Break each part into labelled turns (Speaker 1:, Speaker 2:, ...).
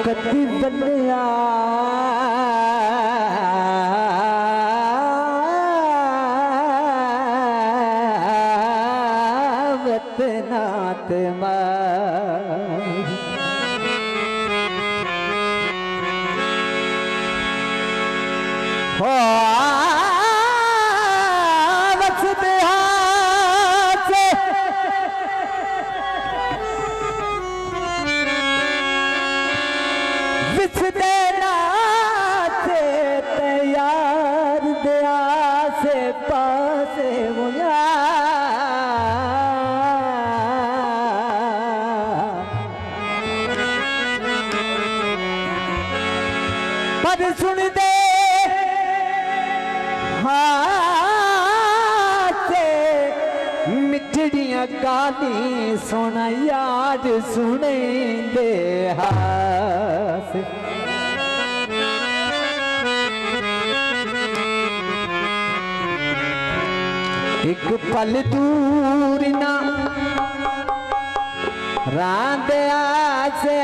Speaker 1: कति बलिया वतनात हो तैयार दया से पासे मुझा पर सुन दे हाथे मिठड़ियां गाली सोना याद सुने दे हाथ एक पल दूर ना रांधिया से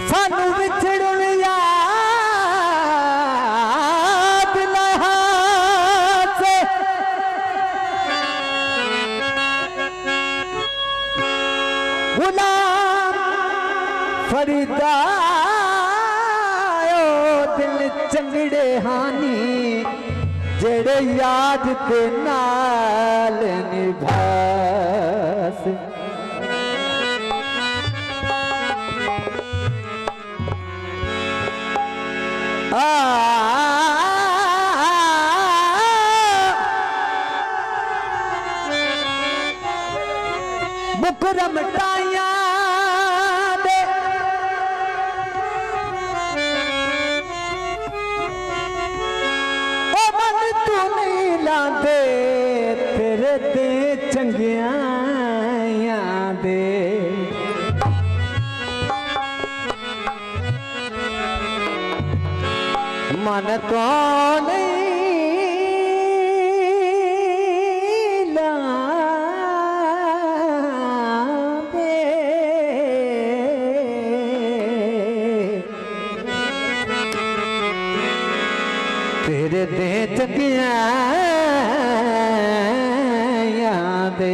Speaker 1: सानू विछड़न याद लहा से गुलाम फरीदा दिल चंगड़े हानी जेड़े याद के नाल निभास मुकरम टाइया दे ओ मन तू नहीं लांदे तेरे ते चंगिया दे मन तो नहीं तेरे दे चंगिया दे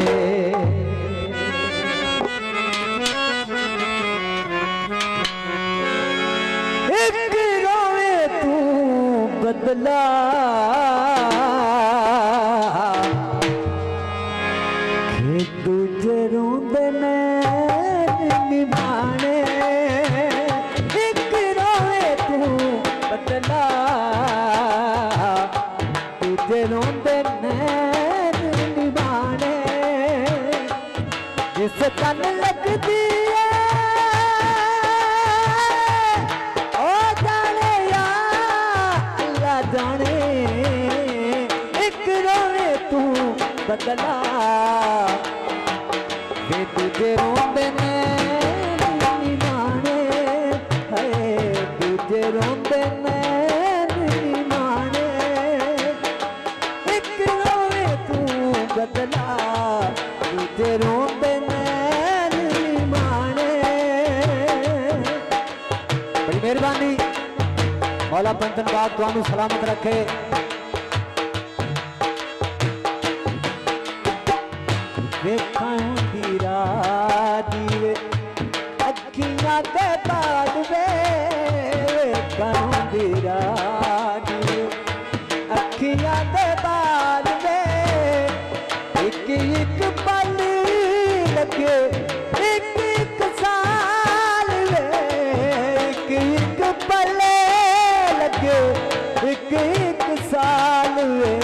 Speaker 1: एक रोवे तू बदला कि दूजे रोंदे ने निभाने एक रोवे तू बदला रोंदे नैन निभाने जिस तन लगदी है ओ जाने या अल्लाह जाने एक रोवे तू बदला वे तुझे रोंदे नैन निभाने है तुझे रोंदे बदला तुझे रोंदे नैन माने। बड़ी मेहरबानी मौला पंतन बाग तुहानू सलामत रखे। वेखां दी रात वे अखियां ते बाद वे वेखां दी रात अखियां ते बाद वे एक एक पल लगे एक एक साल वे एक एक पल लगे एक एक साल वे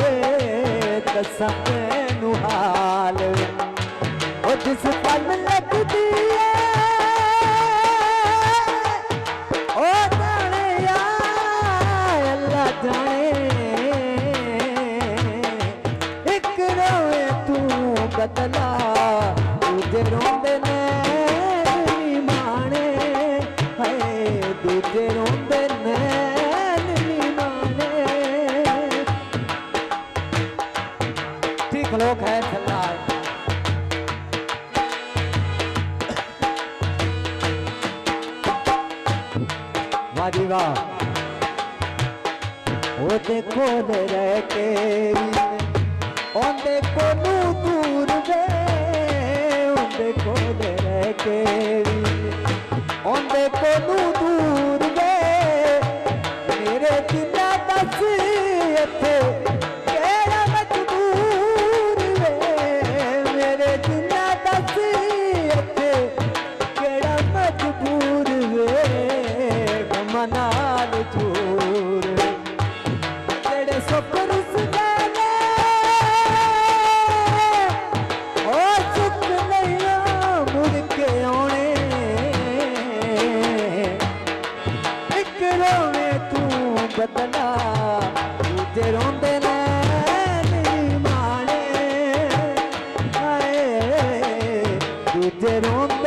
Speaker 1: कसम मैनू हाल ओ जिस पल लगदी है ओ जाने या अल्लाह जाने एक रोए तू बदला दूजे रोंदे ने माने हाय दूजे रोंदे ने लोग है चलना है वाजी वाह ओ देखो दे रह के ओ देखो नू दूर वे ओ देखो दे रह के ओ देखो नू दूर वे मेरे जिन्ना दस इत्थे नाल झूर जेड़े सुपर उसने ओ सुख नहीं मुड़ के आने एक रोवे तू बदला दूजे रोंदे ने नहीं माने हाय दूजे रोंदे